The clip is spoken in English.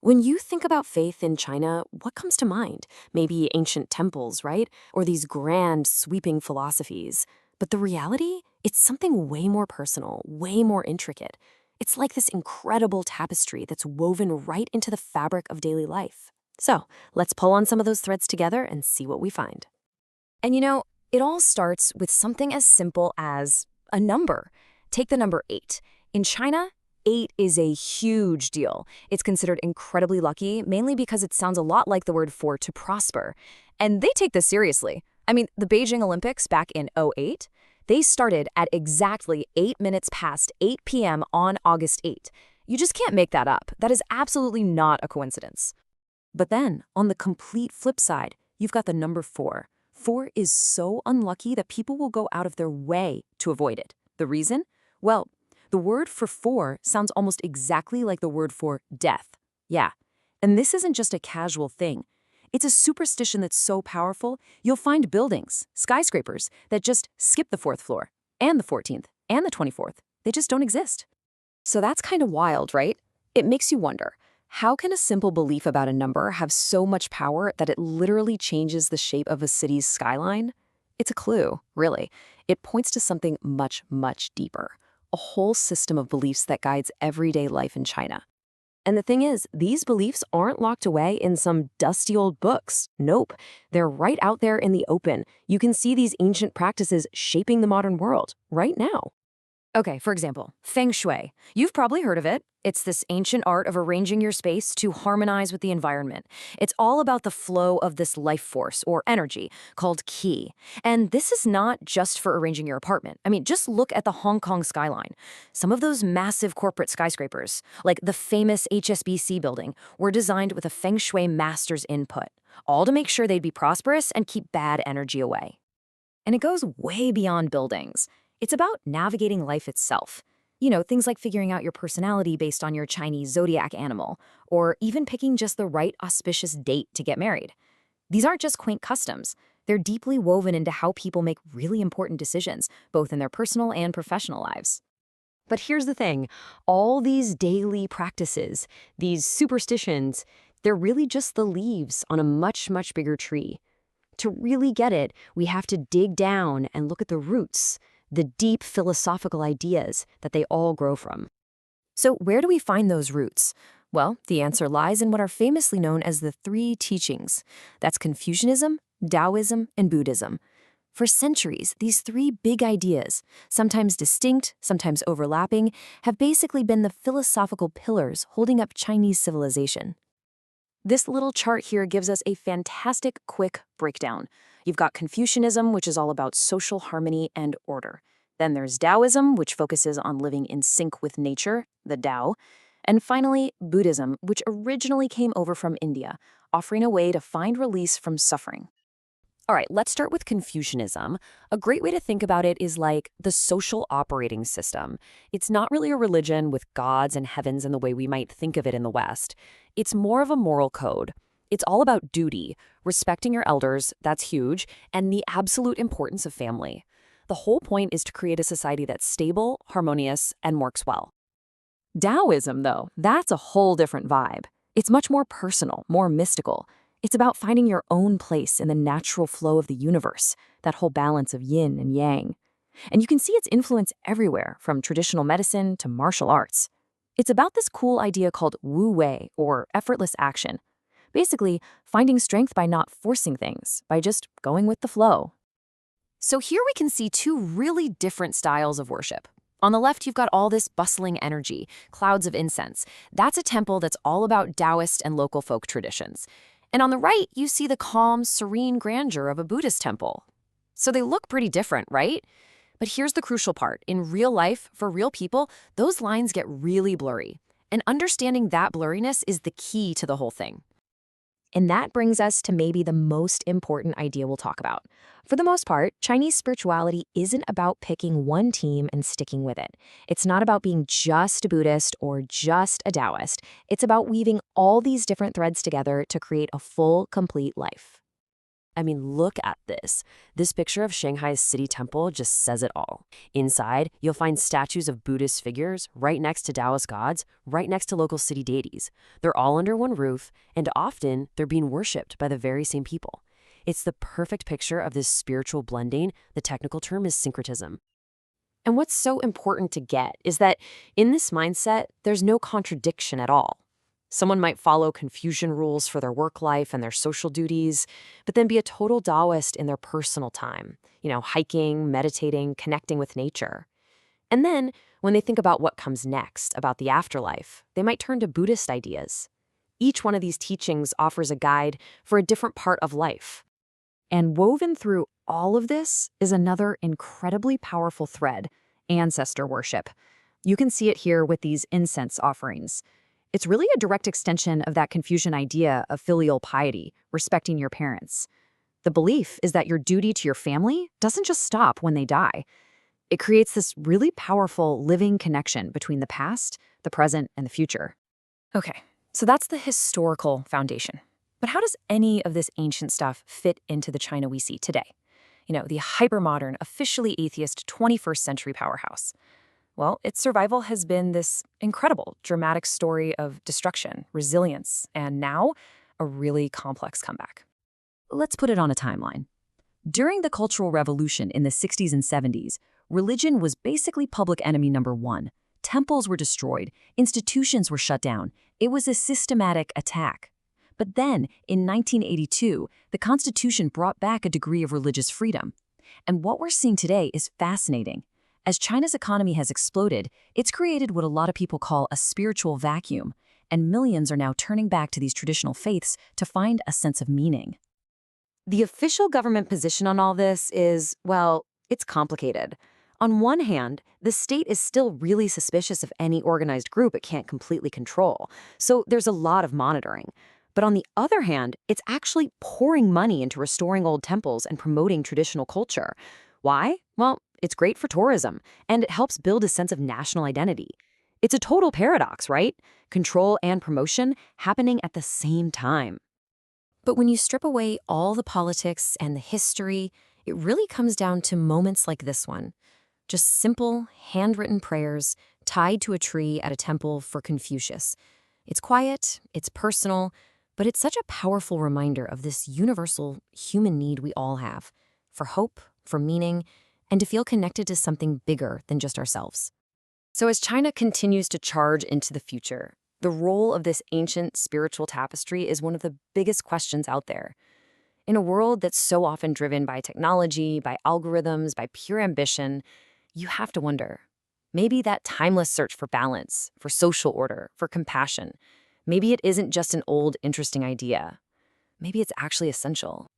When you think about faith in China, what comes to mind? Maybe ancient temples, right? Or these grand, sweeping philosophies. But the reality? It's something way more personal, way more intricate. It's like this incredible tapestry that's woven right into the fabric of daily life. So, let's pull on some of those threads together and see what we find. And it all starts with something as simple as a number. Take the number 8. In China, 8 is a huge deal. It's considered incredibly lucky, mainly because it sounds a lot like the word for to prosper. And they take this seriously. I mean, the Beijing Olympics back in '08, they started at exactly 8 minutes past 8 p.m. on August 8. You just can't make that up. That is absolutely not a coincidence. But then, on the complete flip side, you've got the number 4. 4 is so unlucky that people will go out of their way to avoid it. The reason? Well, the word for 4 sounds almost exactly like the word for death. Yeah. And this isn't just a casual thing. It's a superstition that's so powerful, you'll find buildings, skyscrapers, that just skip the 4th floor, and the 14th, and the 24th. They just don't exist. So that's kind of wild, right? It makes you wonder, how can a simple belief about a number have so much power that it literally changes the shape of a city's skyline? It's a clue, really. It points to something much, much deeper. A whole system of beliefs that guides everyday life in China. And the thing is, these beliefs aren't locked away in some dusty old books. Nope. They're right out there in the open. You can see these ancient practices shaping the modern world right now. Okay, for example, Feng Shui. You've probably heard of it. It's this ancient art of arranging your space to harmonize with the environment. It's all about the flow of this life force or energy called qi. And this is not just for arranging your apartment. I mean, just look at the Hong Kong skyline. Some of those massive corporate skyscrapers, like the famous HSBC building, were designed with a Feng Shui master's input, all to make sure they'd be prosperous and keep bad energy away. And it goes way beyond buildings. It's about navigating life itself. Things like figuring out your personality based on your Chinese zodiac animal, or even picking just the right auspicious date to get married. These aren't just quaint customs. They're deeply woven into how people make really important decisions, both in their personal and professional lives. But here's the thing. All these daily practices, these superstitions, they're really just the leaves on a much, much bigger tree. To really get it, we have to dig down and look at the roots, the deep philosophical ideas that they all grow from. So where do we find those roots? Well, the answer lies in what are famously known as the 3 teachings. That's Confucianism, Daoism, and Buddhism. For centuries, these 3 big ideas, sometimes distinct, sometimes overlapping, have basically been the philosophical pillars holding up Chinese civilization. This little chart here gives us a fantastic, quick breakdown. You've got Confucianism, which is all about social harmony and order. Then there's Daoism, which focuses on living in sync with nature, the Tao. And finally, Buddhism, which originally came over from India, offering a way to find release from suffering. All right, let's start with Confucianism. A great way to think about it is like the social operating system. It's not really a religion with gods and heavens in the way we might think of it in the West. It's more of a moral code. It's all about duty, respecting your elders, that's huge, and the absolute importance of family. The whole point is to create a society that's stable, harmonious, and works well. Taoism, though, that's a whole different vibe. It's much more personal, more mystical. It's about finding your own place in the natural flow of the universe, that whole balance of yin and yang. And you can see its influence everywhere, from traditional medicine to martial arts. It's about this cool idea called wu wei, or effortless action. Basically, finding strength by not forcing things, by just going with the flow. So here we can see 2 really different styles of worship. On the left, you've got all this bustling energy, clouds of incense. That's a temple that's all about Taoist and local folk traditions. And on the right, you see the calm, serene grandeur of a Buddhist temple. So they look pretty different, right? But here's the crucial part. In real life, for real people, those lines get really blurry. And understanding that blurriness is the key to the whole thing. And that brings us to maybe the most important idea we'll talk about. For the most part, Chinese spirituality isn't about picking one team and sticking with it. It's not about being just a Buddhist or just a Taoist. It's about weaving all these different threads together to create a full, complete life. I mean, look at this. This picture of Shanghai's city temple just says it all. Inside, you'll find statues of Buddhist figures right next to Taoist gods, right next to local city deities. They're all under one roof, and often they're being worshipped by the very same people. It's the perfect picture of this spiritual blending. The technical term is syncretism. And what's so important to get is that in this mindset, there's no contradiction at all. Someone might follow Confucian rules for their work life and their social duties, but then be a total Taoist in their personal time, hiking, meditating, connecting with nature. And then, when they think about what comes next, about the afterlife, they might turn to Buddhist ideas. Each one of these teachings offers a guide for a different part of life. And woven through all of this is another incredibly powerful thread: ancestor worship. You can see it here with these incense offerings. It's really a direct extension of that Confucian idea of filial piety, respecting your parents. The belief is that your duty to your family doesn't just stop when they die. It creates this really powerful living connection between the past, the present, and the future. Okay, so that's the historical foundation. But how does any of this ancient stuff fit into the China we see today? The hypermodern, officially atheist 21st century powerhouse. Well, its survival has been this incredible, dramatic story of destruction, resilience, and now a really complex comeback. Let's put it on a timeline. During the Cultural Revolution in the 60s and 70s, religion was basically public enemy number one. Temples were destroyed, institutions were shut down. It was a systematic attack. But then, in 1982, the Constitution brought back a degree of religious freedom. And what we're seeing today is fascinating. As China's economy has exploded, it's created what a lot of people call a spiritual vacuum, and millions are now turning back to these traditional faiths to find a sense of meaning. The official government position on all this is, well, it's complicated. On one hand, the state is still really suspicious of any organized group it can't completely control, so there's a lot of monitoring. But on the other hand, it's actually pouring money into restoring old temples and promoting traditional culture. Why? Well, it's great for tourism, and it helps build a sense of national identity. It's a total paradox, right? Control and promotion happening at the same time. But when you strip away all the politics and the history, it really comes down to moments like this one. Just simple, handwritten prayers tied to a tree at a temple for Confucius. It's quiet, it's personal, but it's such a powerful reminder of this universal human need we all have for hope, for meaning, and to feel connected to something bigger than just ourselves. So as China continues to charge into the future, the role of this ancient spiritual tapestry is one of the biggest questions out there. In a world that's so often driven by technology, by algorithms, by pure ambition, you have to wonder, maybe that timeless search for balance, for social order, for compassion, maybe it isn't just an old, interesting idea. Maybe it's actually essential.